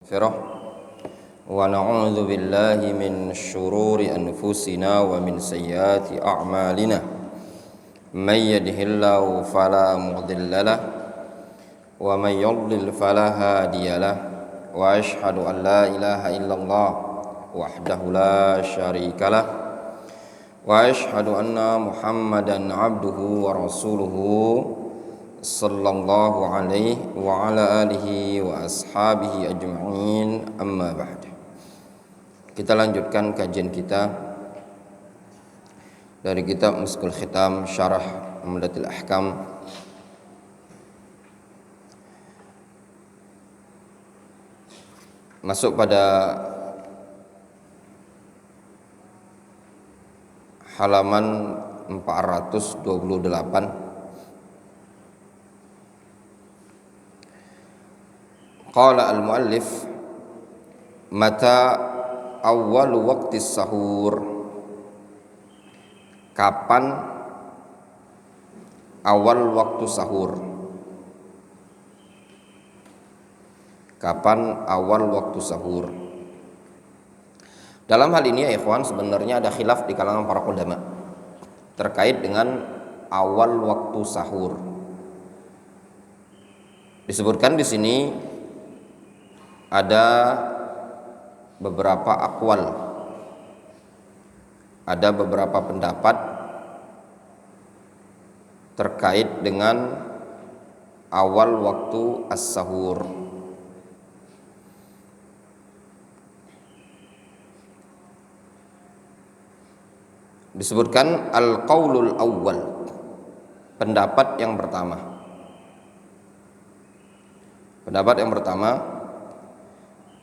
Firah wa na'udzu billahi min syururi anfusina wa min sayyiati a'malina may yahdihillahu fala mudhillalah wa may yudlil fala hadiyalah wa asyhadu an la ilaha illallah wahdahu la syarikalah wa asyhadu anna muhammadan abduhu wa rasuluhu sallallahu alaihi wa ala alihi wa ashabihi ajma'in, amma ba'd. Kita lanjutkan kajian kita dari kitab Muskul Khitam Syarah Umdatul Ahkam. Masuk pada halaman 428. Qala al-muallif mata awal waqti sahur, kapan awal waktu sahur, kapan awal waktu sahur. Dalam hal ini ya ikhwan, sebenarnya ada khilaf di kalangan para ulama terkait dengan awal waktu sahur. Disebutkan di sini ada beberapa aqwal, ada beberapa pendapat terkait dengan awal waktu as-sahur. Disebutkan al-qaulul awwal, pendapat yang pertama. Pendapat yang pertama,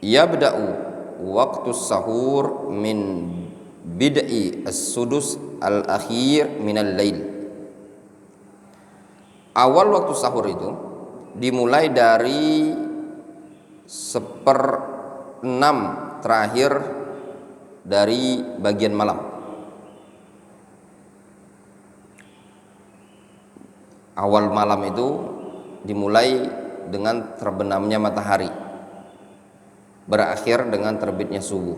yabda'u waktu sahur min bid'i as-sudus al-akhir minal lail. Awal waktu sahur itu dimulai dari 1/6 terakhir dari bagian malam. Awal malam itu dimulai dengan terbenamnya matahari, berakhir dengan terbitnya subuh.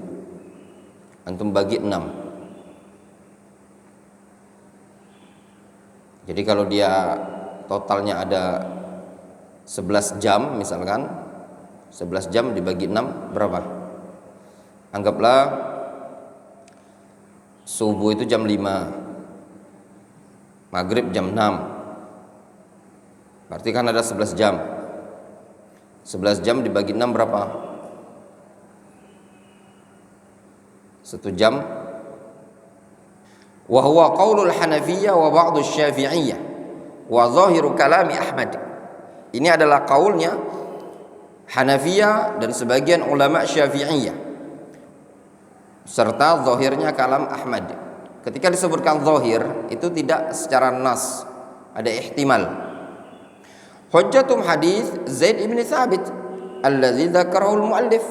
Antum bagi 6. Jadi kalau dia totalnya ada 11 jam misalkan, 11 jam dibagi 6 berapa? Anggaplah subuh itu jam 5, maghrib jam 6, berarti kan ada 11 jam. 11 jam dibagi 6 berapa? 1 jam. Wa huwa qaulul Hanafiyyah wa ba'du Syafi'iyyah wa zahiru kalami Ahmad. Ini adalah kaulnya Hanafiyah dan sebagian ulama Syafi'iyah, serta zahirnya kalam Ahmad. Ketika disebutkan zahir itu tidak secara nas, ada ihtimal. Hujjatum hadis Zaid ibn Thabit alladzi dzakarahu al-muallif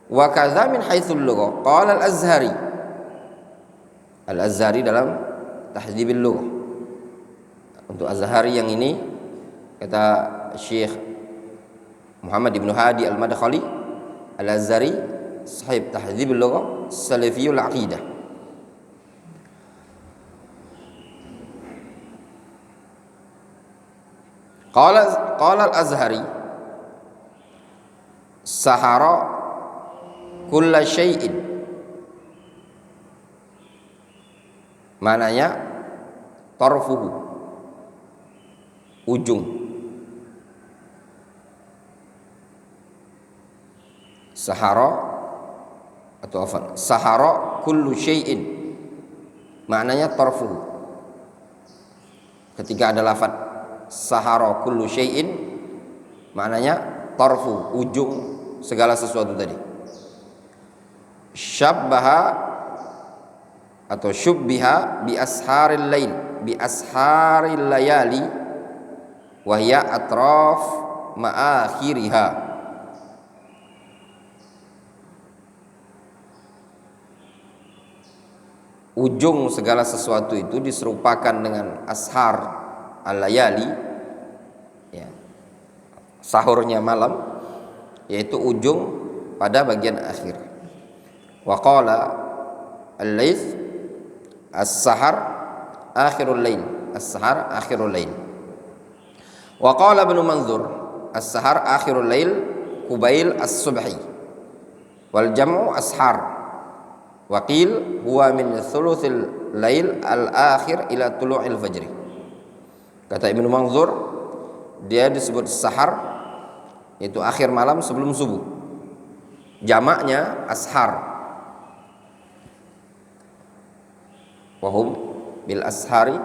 wa kadza min haitsul lughah qala al-Azhari dalam Tahdzibil Lughah. Untuk Azhari yang ini kata Syekh Muhammad ibn Hadi al-Madkhali al-Azhari sahib Tahdzibil Lughah salafiyul aqidah. Qala al-Azhari sahara kulla syai'in, mananya tarfuhu, ujung. Sahara atau apa? Sahara kullu syai'in, maknanya tarfuhu. Ketika ada lafaz sahara kullu syai'in, maknanya tarfu, ujung segala sesuatu tadi. Syabbaha atau syubbiha bi asharil lail, bi asharil layali wa hiya atraf ma'akhiriha. Ujung segala sesuatu itu diserupakan dengan ashar al-layali, ya, sahurnya malam, yaitu ujung pada bagian akhir. Wa qala al-Laits as-sahar akhirul lail, as-sahar akhirul lail. Wa qala Ibnu Manzur as-sahar akhirul lail qubail as-subhi wal jam'u ashar. Wa qil huwa min thuluthil lail al-akhir ila tulu'il fajri. Kata Ibnu Manzur, dia disebut sahar, yaitu akhir malam sebelum subuh. Jamaknya ashar. Wahum bil ashari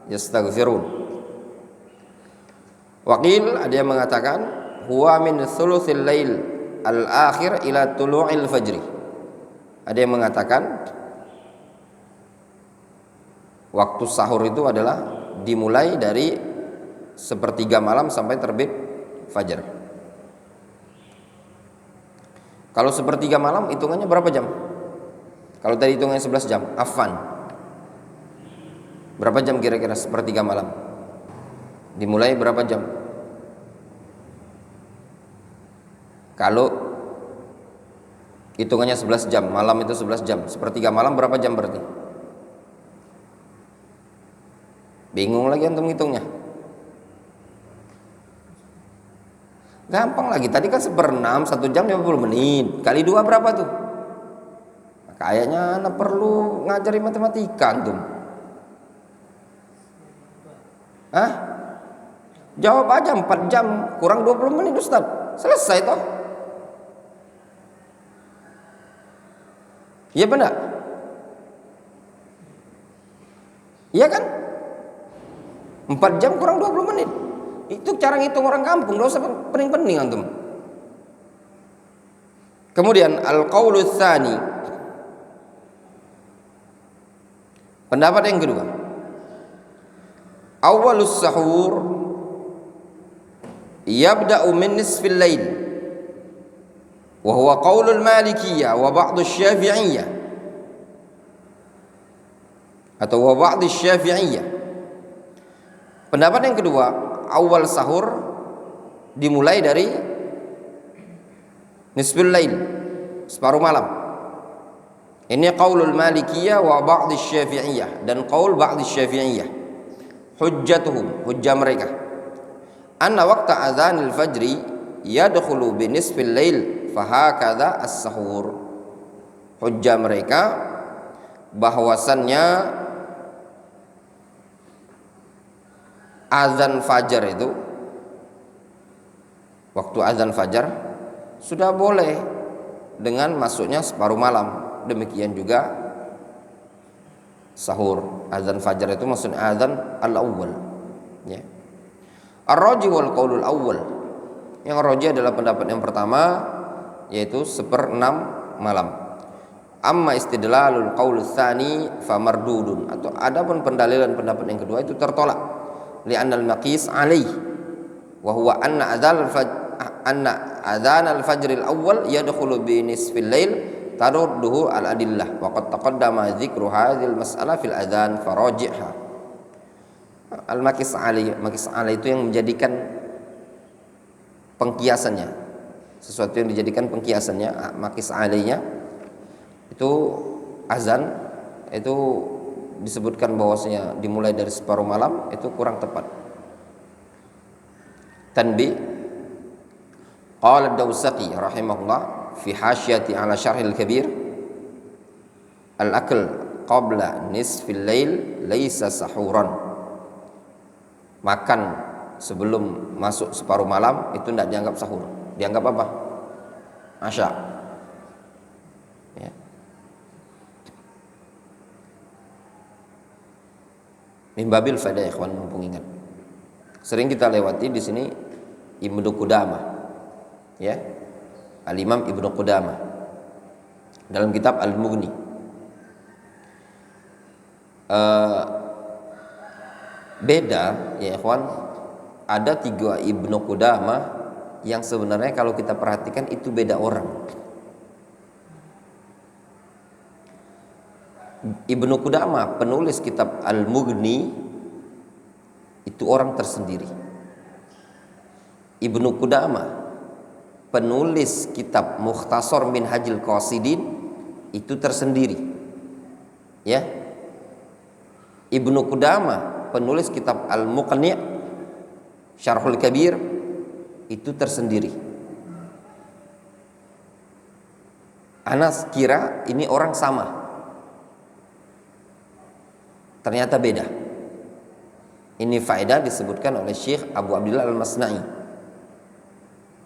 yastaghfirun. Waqil, ada yang mengatakan huwa min thuluthil lail al-akhir ila tulu'il fajri. Ada yang mengatakan waktu sahur itu adalah dimulai dari sepertiga malam sampai terbit fajar. Kalau sepertiga malam hitungannya berapa jam? Kalau tadi hitungannya 11 jam, afwan. Berapa jam kira-kira sepertiga malam? Dimulai berapa jam? Kalau hitungannya 11 jam, malam itu 11 jam, sepertiga malam berapa jam berarti? Bingung lagi antum hitungnya. Gampang lagi, tadi kan 1/6, 1 jam 50 menit. Kali 2 berapa tuh? Kayaknya anak perlu ngajari matematika antum. Hah? Jawab aja, 4 jam kurang 20 menit Ustaz. Selesai toh. Iya benar? Iya kan? 4 jam kurang 20 menit. Itu cara ngitung orang kampung, enggak usah pening-pening antum. Kemudian al-qaulu tsani. Pendapat yang kedua. Awwalus sahur yabda'u min nisfil lail. Wa huwa qaulul Malikiyah wa ba'd asy-Syafi'iyyah. Atau wa ba'd asy-Syafi'iyyah. Pendapat yang kedua, awal sahur dimulai dari nisful lail, separuh malam. Ini qaulul Malikiyah wa ba'd asy-Syafi'iyyah, dan qaul ba'd asy-Syafi'iyyah. Hujjatuhum, hujjah mereka, anna waqta adzanil fajri yadkhulu bi nisfil lail fahakadha as-sahur. Hujjah mereka bahwasannya azan fajar itu, waktu azan fajar sudah boleh dengan masuknya separuh malam. Demikian juga sahur. Azan fajar itu maksudnya azan al-awwal, ya. Ar-raji wal qaulul awwal. Yang raji adalah pendapat yang pertama, yaitu 1/6 malam. Amma istidlalul qaul tsani famardudun, atau adapun pendalilan pendapat yang kedua itu tertolak. Li'anna al-maqis alaih wa huwa anna adzan al-fajr al-awwal yadkhulu bi nisfil lail tarudduhu al-adillah wa qad taqaddama dzikru hadhil mas'alah fil adzan faraji'ha. Al-maqis alaih, maqis alaih itu yang menjadikan pengkiasannya, sesuatu yang dijadikan pengkiasannya, maqis alaihnya itu azan itu disebutkan bahwasanya dimulai dari separuh malam, itu kurang tepat. Tanbih, qala ad-Dawsaqi rahimahullah fi hasyati ala syarhil kabir, al-akl qabla nisfil lail laisa sahuran. Makan sebelum masuk separuh malam itu tidak dianggap sahur. Dianggap apa? Asya. Ya. Min babil faedah ikhwan, mumpung ingat. Sering kita lewati di sini Ibnu Qudamah. Ya. Al-Imam Ibnu Qudamah dalam kitab Al-Mughni. Beda ya ikhwan, ada 3 Ibnu Qudamah yang sebenarnya kalau kita perhatikan itu beda orang. Ibnu Qudamah penulis kitab Al-Mughni itu orang tersendiri. Ibnu Qudamah penulis kitab Mukhtasar Minhajul Qasidin itu tersendiri. Ya. Ibnu Qudamah, penulis kitab Al-Muqni' Syarhul Kabir, itu tersendiri. Anas kira ini orang sama, ternyata beda. Ini faedah disebutkan oleh Syekh Abu Abdillah Al-Masna'i.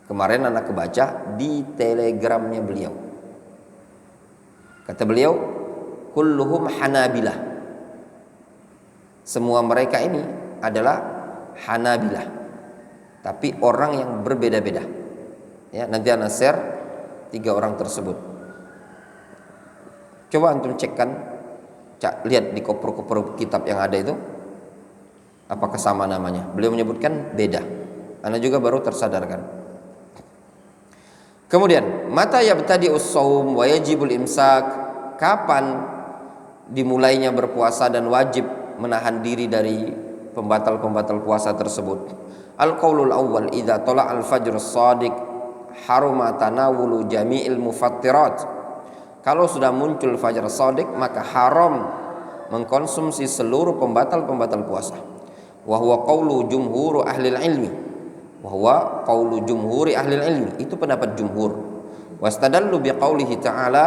Kemarin anak kebaca di telegramnya beliau. Kata beliau, kulluhum Hanabilah. Semua mereka ini adalah Hanabilah, tapi orang yang berbeda-beda. Ya, nanti anak share 3 orang tersebut. Coba antum cekkan, lihat di koper-koper kitab yang ada itu, apakah sama namanya? Beliau menyebutkan beda. Anda juga baru tersadarkan. Kemudian, mata yabtadi'us shaum wa yajibul imsak, kapan dimulainya berpuasa dan wajib menahan diri dari pembatal-pembatal puasa tersebut? Al-qaulul awwal, idza tala'al fajrus shadiq haruma tanawulu jami'il mufattirat. Kalau sudah muncul fajar shadiq, maka haram mengkonsumsi seluruh pembatal-pembatal puasa. Wa huwa qaulu jumhur ahli ilmi. Wa huwa qaulu jumhuri ahli ilmi. Itu pendapat jumhur. Wastadallu biqaulihi ta'ala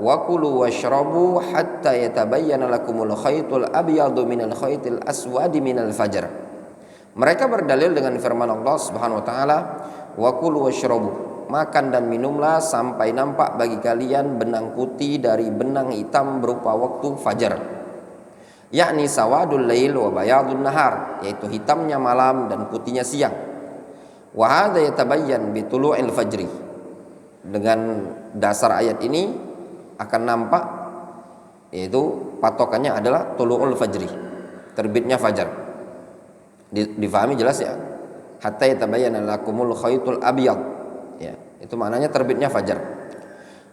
wa kulu washrabu hatta yatabayyana lakumul khaytul abyadu minal khaytil aswadi minal fajr. Mereka berdalil dengan firman Allah Subhanahu wa taala, wa kulu washrabu, makan dan minumlah sampai nampak bagi kalian benang putih dari benang hitam berupa waktu fajar, yakni sawadul lail wa bayadun nahar, yaitu hitamnya malam dan putihnya siang. Wa hadza yatabayyan bi tulu'il fajri. Dengan dasar ayat ini akan nampak, yaitu patokannya adalah tulu'ul fajri, terbitnya fajar. Difahami jelas ya? Hatta yatabayyana lakumul khaytul abyad. Ya, itu maknanya terbitnya fajar.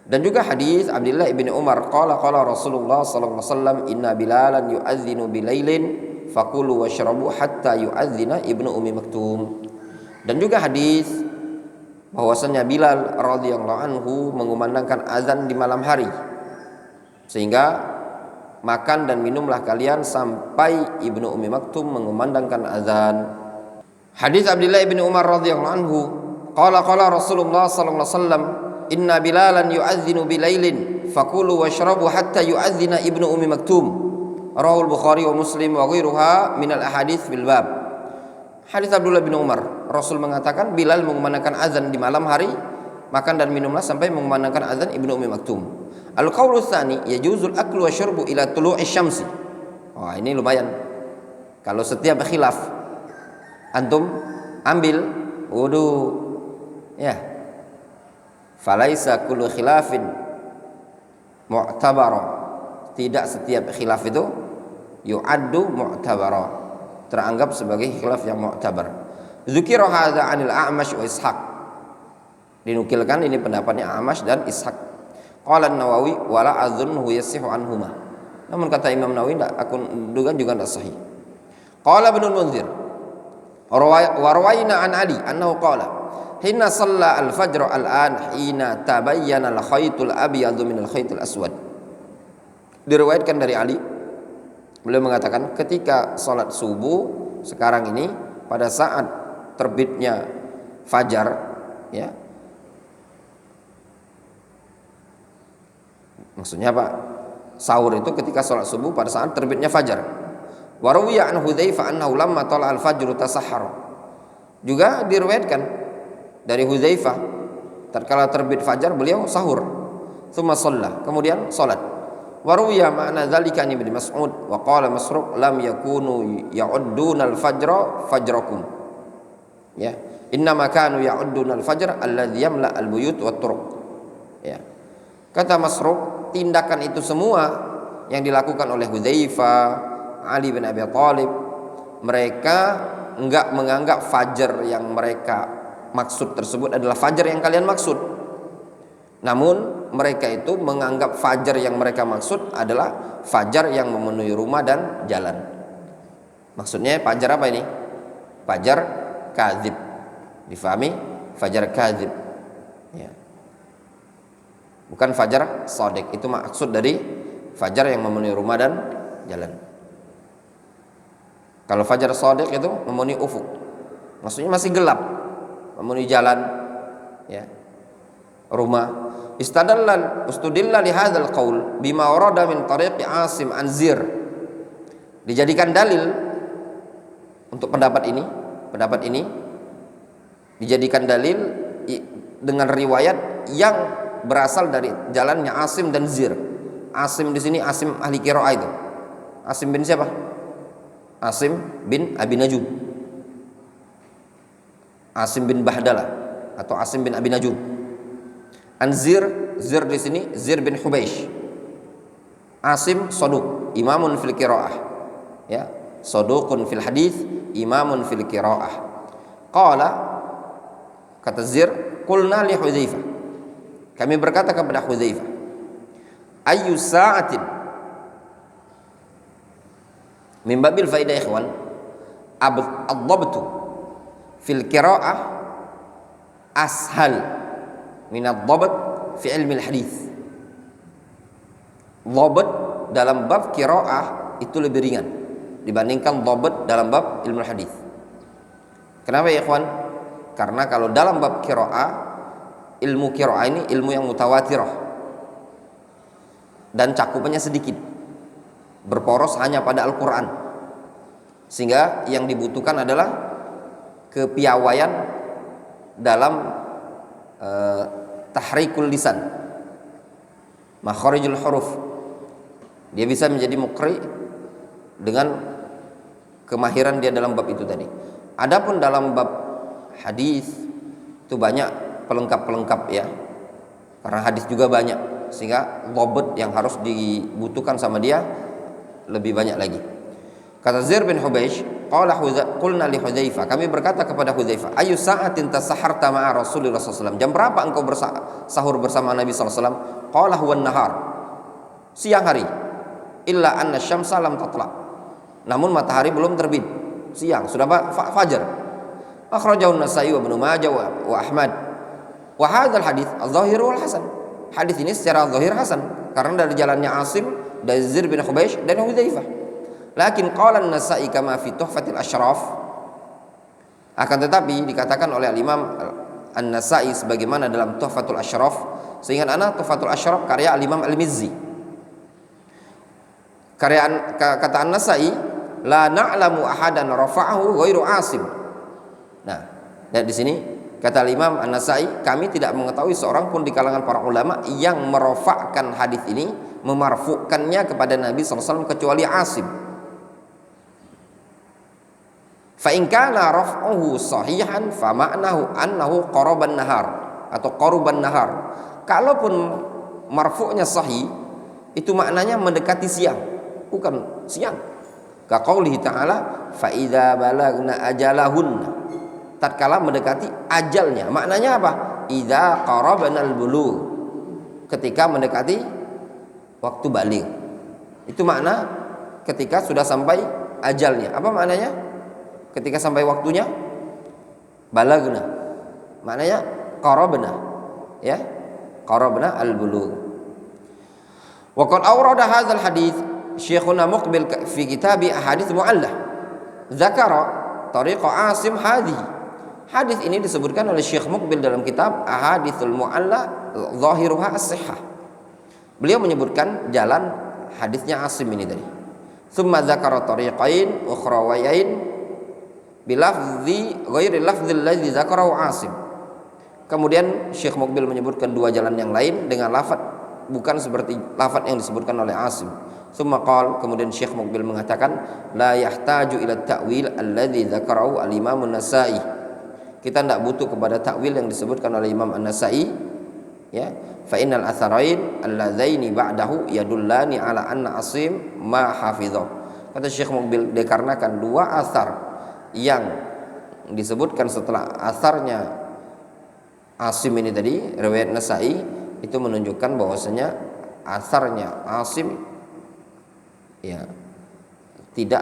Dan juga hadis Abdullah ibni Umar, qala Rasulullah sallallahu alaihi wasallam, inna bilalan yu'adzinu bilailin fakulu washrabu hatta yu'adzina ibnu ummi maktum. Dan juga hadis bahwasanya Bilal radhiyallahu anhu mengumandangkan azan di malam hari, sehingga makan dan minumlah kalian sampai ibnu ummi maktum mengumandangkan azan. Hadis Abdullah ibni Umar radhiyallahu anhu, qala Rasulullah sallallahu alaihi wasallam, inna bilalan yu'adzinu bilailin fakulu washrabu hatta yu'adzina ibnu ummi maktum. Rawahul Bukhari wa Muslim wa ghairuha minal ahadits fil bab. Hadis Abdullah bin Umar, Rasul mengatakan Bilal mengumandangkan azan di malam hari, makan dan minumlah sampai mengumandangkan azan ibnu ummi maktum. Al-qaulu tsani, yajuzul aklu wa syurbu ila tulu'i syamsi. Wah, ini lumayan. Kalau setiap khilaf antum ambil wudu, ya, falaisa kullu khilafin mu'tabara. Tidak setiap khilaf itu yu'addu mu'tabara, teranggap sebagai khilaf yang mu'tabar. Dzukira hadza 'anil A'mash wa Ishaq. Dinukilkan ini pendapatnya A'mash dan Ishaq. Qala An-Nawawi wala adzunhu yasihu anhuma. Namun kata Imam Nawawi, aku duga juga tidak sahih. Qala Ibnu Munzir wa rawaina an Ali annahu qala hina shalla al-fajr al-an hina tabayyana al-khaytul abyadu min al-khaytil aswad. Diriwayatkan dari Ali, beliau mengatakan ketika salat subuh sekarang ini, pada saat terbitnya fajar, ya, maksudnya apa? Sahur itu ketika salat subuh pada saat terbitnya fajar. Wa rawiya an Hudzaifah annahu lamma tala al-fajr tasahhar. Juga diriwayatkan dari Hudzaifah, tatkala terbit fajar beliau sahur. Tsumma shalla, kemudian salat. Wa rawiya ma'na dzalika an Ibnu Mas'ud wa qala Masruq lam yakunu ya'udduna al-fajra fajrakum. Ya, innama kanu ya'udduna al-fajr alladhi yamla al-buyut wat turuq. Ya. Kata Masruq, tindakan itu semua yang dilakukan oleh Hudzaifah, Ali bin Abi Thalib, mereka enggak menganggap fajar yang mereka maksud tersebut adalah fajar yang kalian maksud. Namun mereka itu menganggap fajar yang mereka maksud adalah fajar yang memenuhi rumah dan jalan. Maksudnya fajar apa ini? Fajar kadzib. Difahami? Fajar kadzib. Ya. Bukan fajar shadiq, itu maksud dari fajar yang memenuhi rumah dan jalan. Kalau fajar shadiq itu memenuhi ufuk, maksudnya masih gelap, memenuhi jalan, ya, rumah. Istudilla li hadzal qaul bima warada min tariqi Asim an Zir. Dijadikan dalil untuk pendapat ini dijadikan dalil dengan riwayat yang berasal dari jalannya Asim dan Zir. Asim di sini Asim ahli qiraah itu. Asim bin siapa? Asim bin Abi Najud. Asim bin Bahdalah atau Asim bin Abi Najud. Anzir, Zir di sini Zir bin Hubeish. Asim saduq, imamun fil qiraah. Ya, saduqun fil hadis, imamun fil qiraah. Qala, kata Zir, qulna li Hudzaifah. Kami berkata kepada Hudzaifah, ayyu sa'atin min babil faidah ikhwan ad-dhabtu fil qiraah ashal min ad-dhabt fi ilmi al-hadis. Dhabt dalam bab qiraah itu lebih ringan dibandingkan dhabt dalam bab ilmu hadis. Kenapa ya ikhwan? Karena kalau dalam bab qiraah, ilmu qiraah ini ilmu yang mutawatirah dan cakupannya sedikit, berporos hanya pada Al-Quran, sehingga yang dibutuhkan adalah kepiawaian dalam tahrikul lisan, makharijul huruf. Dia bisa menjadi muqri dengan kemahiran dia dalam bab itu tadi. Adapun dalam bab hadis itu banyak pelengkap-pelengkap ya, karena hadis juga banyak, sehingga dhabt yang harus dibutuhkan sama dia lebih banyak lagi. Kata Zir bin Hubeish, qulna li Hudzaifah, kami berkata kepada Hudzaifah, ayu sa'atin tasaharta ma'a Rasulullah sallallahu alaihi wasallam, jam berapa engkau sahur bersama Nabi sallallahu alaihi wasallam? Qala huwa an-nahar, siang hari, illa anna syamsa lam tatla, namun matahari belum terbit, siang sudah fajar. Akhrajahu an-Nasa'i wa Ibnu Majah wa Ahmad. Wa hadzal hadits adh-dhahir wal hasan, hadis ini secara zahir hasan karena dari jalannya Asim, dari Zir bin Hubeish dan Hudzaifah. Lakin qala an-Nasa'i kama fi Tuhfatil Asyraf, akan tetapi dikatakan oleh Imam An-Nasa'i sebagaimana dalam Tuhfatul Asyraf. Seingat anak Tuhfatul Asyraf karya Imam Al-Mizzi. Kata An-Nasa'i, la na'lamu ahadan rafa'ahu ghairu Asim. Nah, dan di sini kata Imam An-Nasa'i, kami tidak mengetahui seorang pun di kalangan para ulama yang merofakkan hadis ini, memarfukannya kepada Nabi SAW kecuali Asim. Fa in kana raf'uhu sahihan fa ma'nahu annahu qaraban nahar atau qaruban nahar. Kalaupun marfu'nya sahih, itu maknanya mendekati siang, bukan siang. Ka qaulihi ta'ala fa idza balagna ajalahunna, tatkala mendekati ajalnya. Maknanya apa? Idza qarabanal bulugh, ketika mendekati waktu baligh. Itu makna ketika sudah sampai ajalnya. Apa maknanya? Ketika sampai waktunya balagna, maknanya qarabna, ya, qarabna al-bulugh. Wa qad awrada hadzal hadits Syekhuna Muqbil fi kitabi Ahadits Mu'allah, dzakara tariqa Asim hadhihi. Hadis ini disebutkan oleh Syekh Muqbil dalam kitab Ahaditsul Mu'allah zahiruha as-sihhah. Beliau menyebutkan jalan hadisnya Asim ini tadi. Tsumma dzakara tariqain ukhrawayain bilafzi ghairi lafdzil ladzi dzakarahu Asim. Kemudian Syekh Muqbil menyebutkan dua jalan yang lain dengan lafaz bukan seperti lafaz yang disebutkan oleh Asim. Tsumma qala, kemudian Syekh Muqbil mengatakan, la yahtaju ila ta'wil alladzi dzakarahu al-Imam An-Nasa'i. Kita tidak butuh kepada takwil yang disebutkan oleh Imam An-Nasa'i, ya. Fa innal atharain alladzaini ba'dahu yadullani ala anna Asim ma hafidha. Kata Syekh Muqbil, dikarenakan dua asar yang disebutkan setelah asarnya Asim ini tadi, riwayat Nasa'i, itu menunjukkan bahwasanya asarnya Asim ya tidak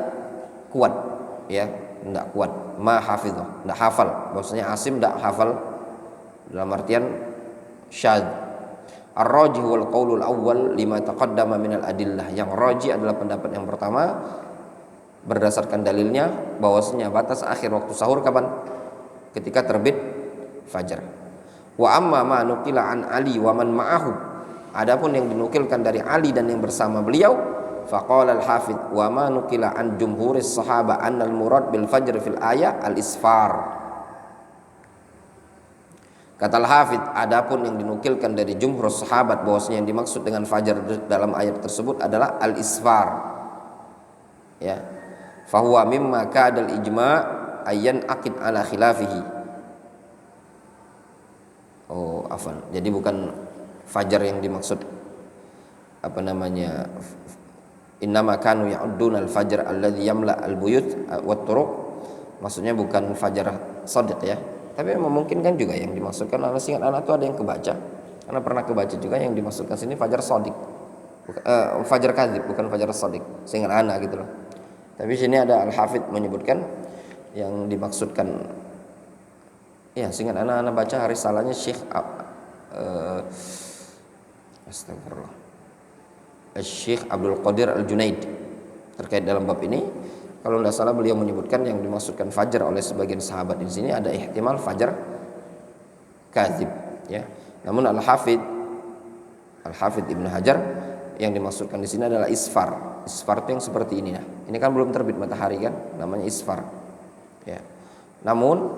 kuat, ya, tidak kuat. Ma hafidhah, tidak hafal. Bahwasanya Asim tidak hafal dalam artian syadz. Ar-rajih wal qaulul awwal lima taqaddama minal adillah. Yang rajih adalah pendapat yang pertama berdasarkan dalilnya bahwasanya batas akhir waktu sahur kapan? Ketika terbit fajar. Wa amma ma nuqila an Ali wa man ma'ahu. Adapun yang dinukilkan dari Ali dan yang bersama beliau, faqala al-hafidz wa ma nuqila an jumhuris sahaba anna al-murad bil fajr fil ayat al-isfar. Kata al-hafidz, adapun yang dinukilkan dari jumhur sahabat bahwasanya yang dimaksud dengan fajar dalam ayat tersebut adalah al-isfar. Ya. Fahuwa mimma kadal ijma' ayyan aqid ala khilafihi. Oh, afan. Jadi bukan fajar yang dimaksud, apa namanya, innama kanu ya'udduna al-fajr alladhi yamla al-buyut wat turuq. Maksudnya bukan fajar shadiq ya. Tapi memungkinkan juga yang dimaksudkan oleh singkat anak itu ada yang kebaca. Karena pernah kebaca juga yang dimaksudkan sini fajar shadiq. Fajar kadzib, bukan fajar shadiq. Singkat anak gitu loh. Tapi sini ada al-hafidz menyebutkan yang dimaksudkan, ya singkat anak baca risalahnya Syekh astagfirullah, Syekh Abdul Qadir Al-Junaid terkait dalam bab ini. Kalau tidak salah beliau menyebutkan yang dimaksudkan fajar oleh sebagian sahabat di sini ada ihtimal fajar kadzib ya. Namun al-hafidz Ibnu Hajar yang dimaksudkan di sini adalah isfar. Isfar itu yang seperti ini. Nah, ini kan belum terbit matahari kan, namanya isfar. Ya. Namun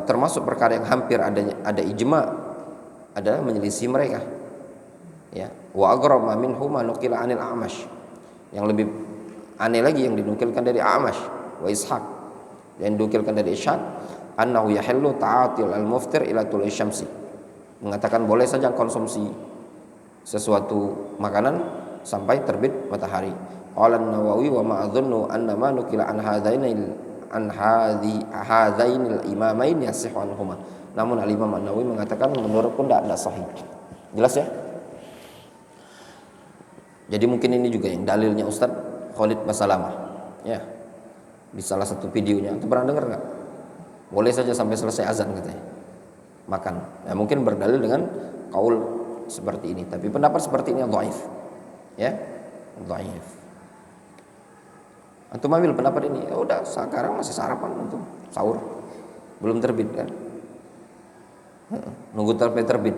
termasuk perkara yang hampir ada ijma, adalah menyelisih mereka. Ya. Wa aghrama minhu ma nuqila 'anil A'mash. Yang lebih aneh lagi yang dinukilkan dari A'mash wa Ishaq. Yang dinukilkan dari Ishaq, annahu yahillu ta'atil al-muftir ila tulu'i syamsi. Mengatakan boleh saja konsumsi sesuatu makanan sampai terbit matahari. Qala an-Nawawi wa ma adhunnu anna ma nukila an hadainil imamain yasihhu anhuma. Namun al-Imam An-Nawawi mengatakan menurutku tidak sahih. Jelas ya? Jadi mungkin ini juga yang dalilnya Ustaz Khalid Basalamah ya, di salah satu videonya. Itu pernah dengar enggak? Boleh saja sampai selesai azan katanya makan. Ya, mungkin berdalil dengan kaul seperti ini, tapi pendapat seperti ini dhaif. Ya, dhaif. Antum ambil pendapat ini, ya udah sekarang masih sarapan antum, sahur. Belum terbit kan? Nunggu terbit.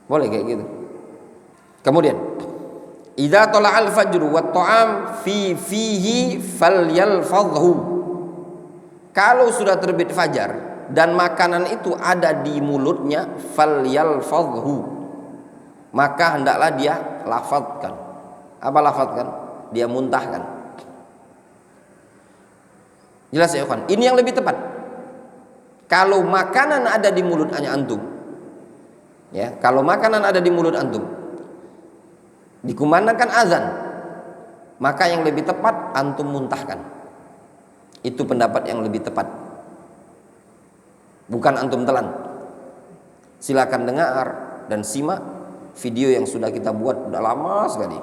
Boleh kayak gitu. Kemudian idza tala'al fajru wat ta'am fihi falyalfadhu. Kalau sudah terbit fajar dan makanan itu ada di mulutnya, falyalfadhu, maka hendaklah dia lafadzkan. Apa lafadzkan? Dia muntahkan. Jelas ya kawan? Ini yang lebih tepat. Kalau makanan ada di mulut antum, ya, kalau makanan ada di mulut antum, dikumandangkan azan, maka yang lebih tepat antum muntahkan. Itu pendapat yang lebih tepat, bukan antum telan. Silakan dengar dan simak video yang sudah kita buat udah lama sekali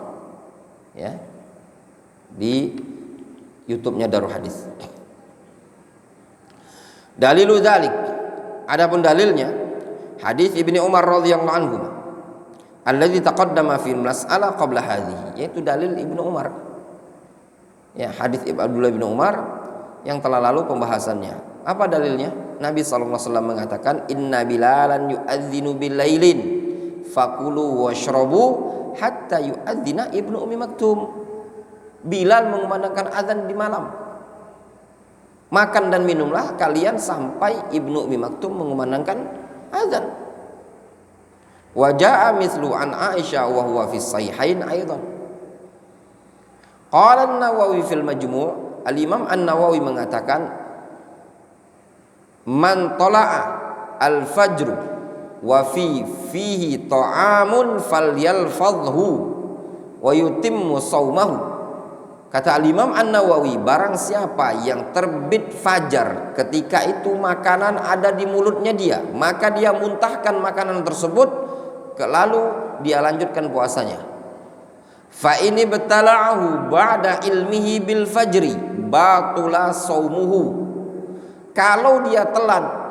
ya di YouTube-nya Darul Hadis. Dalilu dzalik, adapun dalilnya hadis Ibnu Umar radhiyallahu anhu alladzi taqaddama fi mas'alah qabla hadhihi, yaitu dalil Ibnu Umar. Ya, hadis Abdullah bin Umar yang telah lalu pembahasannya. Apa dalilnya? Nabi sallallahu alaihi wasallam mengatakan, "Inna Bilalan yu'adzinu bil-lailin fakulu washrabu hatta yu'adzina Ibnu Ummi Maktum." Bilal mengumandangkan azan di malam. Makan dan minumlah kalian sampai Ibnu Ummi Maktum mengumandangkan azan. Wa jaa mithlu an Aisyah wa huwa fi sahihain aidan. Qala an-Nawawi fil Majmu', al-Imam An-Nawawi mengatakan, man tala'a al-fajr wa fihi ta'amun falyalfadhu wa yutimmu shaumahu. Kata al-Imam An-Nawawi, barang siapa yang terbit fajar ketika itu makanan ada di mulutnya dia, maka dia muntahkan makanan tersebut, lalu dia lanjutkan puasanya. Fa ini betala'ahu ba'da ilmihi bil fajri batula saumuhu. Kalau dia telan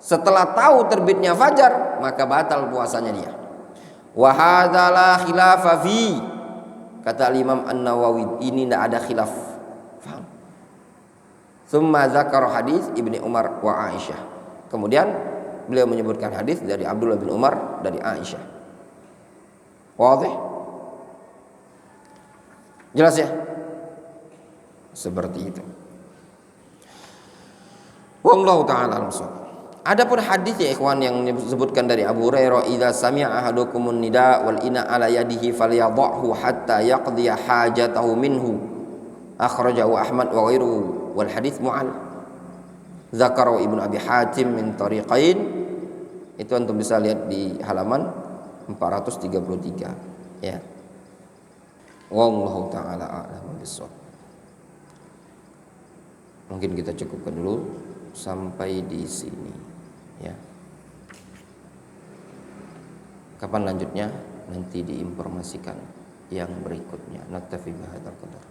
setelah tahu terbitnya fajar maka batal puasanya dia. Wa hadza la khilafa fi, kata Imam An-Nawawi, ini tidak ada khilaf. Faham? Tsumma dzakara hadis Ibni Umar wa Aisyah. Kemudian beliau menyebutkan hadis dari Abdullah bin Umar dari Aisyah. Wadih? Jelas ya? Seperti itu. Wallahu ta'ala al-musawwab. Adapun hadis ya ikhwan yang disebutkan dari Abu Hurairah, idza sami'a ahadukumun nida wal ina ala yadihi falyadhahu hatta yaqdiya hajatahu minhu, akhrajahu Ahmad wa ghairuhu, wal hadits mu'al. Dzakara Ibnu Abi Hatim min tariqain. Itu antum bisa lihat di halaman 433 ya. Wallahu ta'ala a'lam bissawab. Mungkin kita cukupkan dulu sampai di sini ya. Kapan lanjutnya nanti diinformasikan yang berikutnya. Naktafi bihadzal qadar.